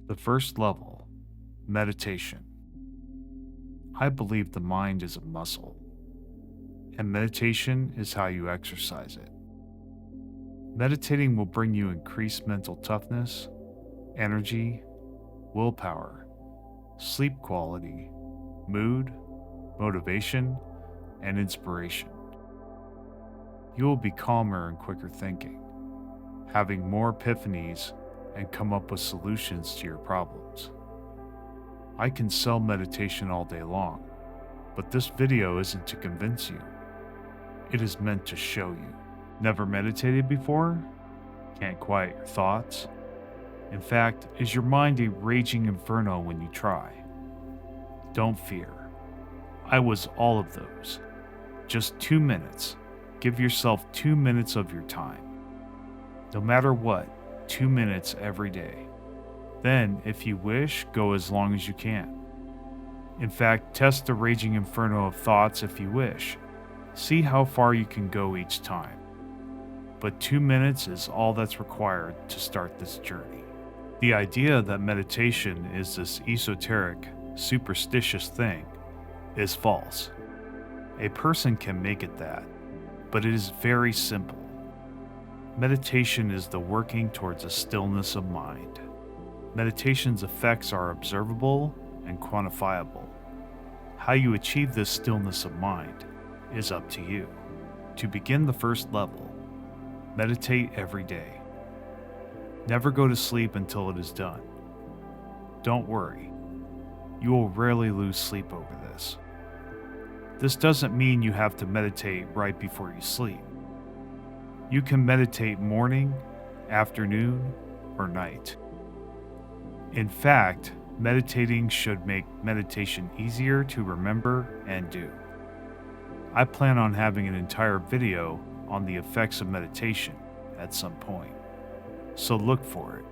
The first level, meditation. I believe the mind is a muscle, and meditation is how you exercise it. Meditating will bring you increased mental toughness, energy, willpower, sleep quality, mood, motivation, and inspiration. You will be calmer and quicker thinking, having more epiphanies, and come up with solutions to your problems. I can sell meditation all day long, but this video isn't to convince you. It is meant to show you. Never meditated before? Can't quiet your thoughts? In fact, is your mind a raging inferno when you try? Don't fear. I was all of those. Just 2 minutes. Give yourself 2 minutes of your time. No matter what, 2 minutes every day. Then, if you wish, go as long as you can. In fact, test the raging inferno of thoughts if you wish. See how far you can go each time. But 2 minutes is all that's required to start this journey. The idea that meditation is this esoteric, superstitious thing is false. A person can make it that, but it is very simple. Meditation is the working towards a stillness of mind. Meditation's effects are observable and quantifiable. How you achieve this stillness of mind is up to you. To begin the first level, meditate every day. Never go to sleep until it is done. Don't worry, you will rarely lose sleep over this. This doesn't mean you have to meditate right before you sleep. You can meditate morning, afternoon, or night. In fact, meditating should make meditation easier to remember and do. I plan on having an entire video on the effects of meditation at some point, so look for it.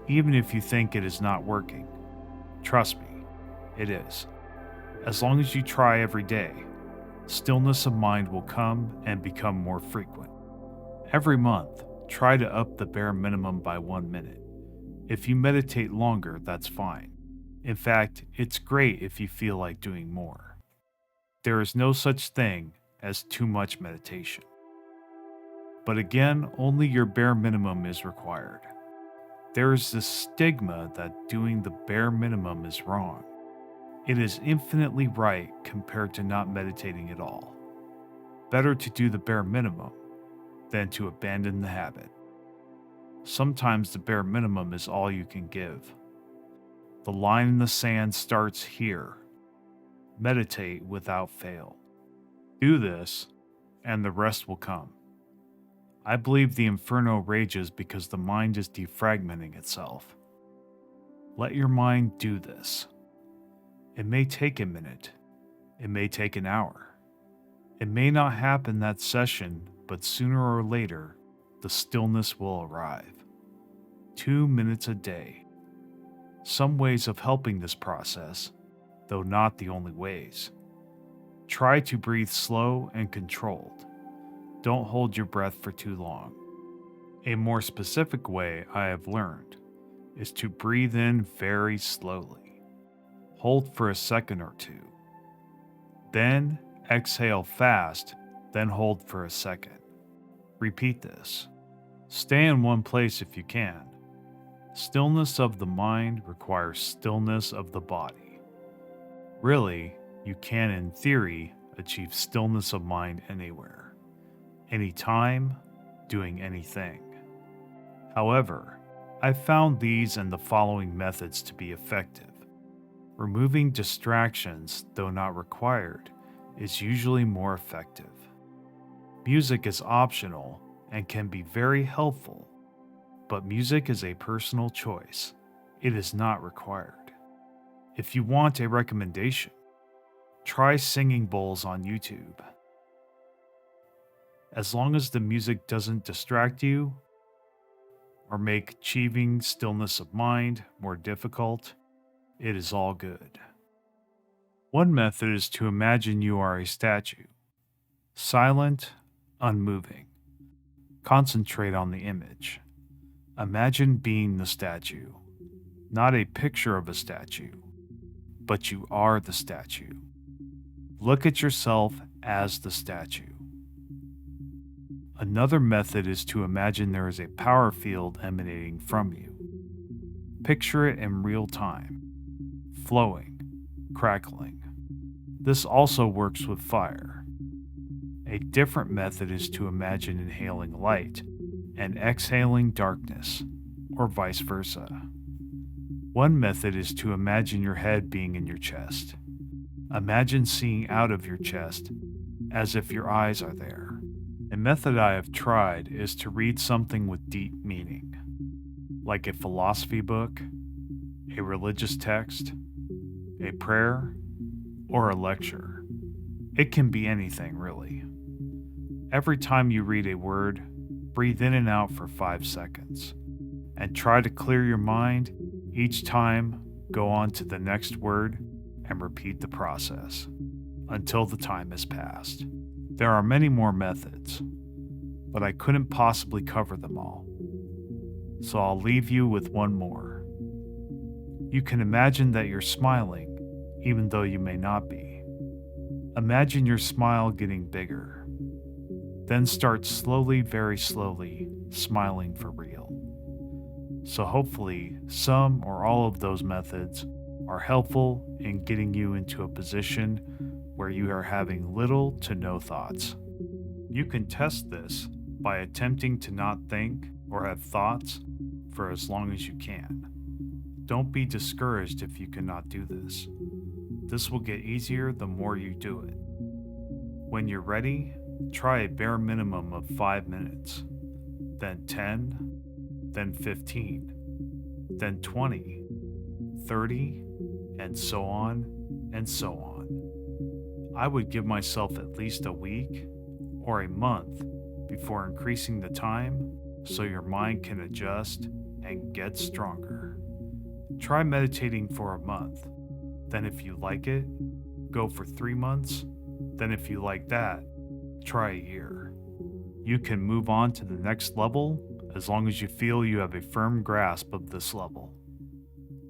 Even if you think it is not working, trust me, it is. As long as you try every day, stillness of mind will come and become more frequent. Every month, try to up the bare minimum by 1 minute. If you meditate longer, that's fine. In fact, it's great if you feel like doing more. There is no such thing as too much meditation. But again, only your bare minimum is required. There is this stigma that doing the bare minimum is wrong. It is infinitely right compared to not meditating at all. Better to do the bare minimum than to abandon the habit. Sometimes the bare minimum is all you can give. The line in the sand starts here. Meditate without fail. Do this, and the rest will come. I believe the inferno rages because the mind is defragmenting itself. Let your mind do this. It may take a minute. It may take an hour. It may not happen that session, but sooner or later, the stillness will arrive. 2 minutes a day. Some ways of helping this process, though not the only ways. Try to breathe slow and controlled. Don't hold your breath for too long. A more specific way I have learned is to breathe in very slowly. Hold for a second or two. Then exhale fast, then hold for a second. Repeat this. Stay in one place if you can. Stillness of the mind requires stillness of the body. Really, you can, in theory, achieve stillness of mind anywhere, anytime, doing anything. However, I found these and the following methods to be effective. Removing distractions, though not required, is usually more effective. Music is optional and can be very helpful, but music is a personal choice. It is not required. If you want a recommendation, try singing bowls on YouTube. As long as the music doesn't distract you or make achieving stillness of mind more difficult, it is all good. One method is to imagine you are a statue, silent, unmoving. Concentrate on the image. Imagine being the statue. not a picture of a statue, but you are the statue. Look at yourself as the statue. Another method is to imagine there is a power field emanating from you. Picture it in real time, flowing, crackling. This also works with fire. A different method is to imagine inhaling light and exhaling darkness, or vice versa. One method is to imagine your head being in your chest. Imagine seeing out of your chest as if your eyes are there. A method I have tried is to read something with deep meaning, like a philosophy book, a religious text, a prayer, or a lecture. It can be anything, really. Every time you read a word, breathe in and out for 5 seconds, and try to clear your mind. Each time, go on to the next word and repeat the process until the time has passed. There are many more methods, but I couldn't possibly cover them all. So I'll leave you with one more. You can imagine that you're smiling, even though you may not be. Imagine your smile getting bigger. Then start slowly, very slowly, smiling for real. So hopefully, some or all of those methods are helpful in getting you into a position where you are having little to no thoughts. You can test this by attempting to not think or have thoughts for as long as you can. Don't be discouraged if you cannot do this. This will get easier the more you do it. When you're ready, try a bare minimum of 5 minutes, then 10, then 15, then 20, 30, and so on and so on. I would give myself at least a week or a month before increasing the time so your mind can adjust and get stronger. Try meditating for a month. Then if you like it, go for 3 months. Then if you like that, try a year. You can move on to the next level as long as you feel you have a firm grasp of this level.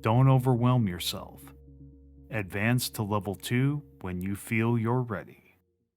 Don't overwhelm yourself. Advance to level 2 when you feel you're ready.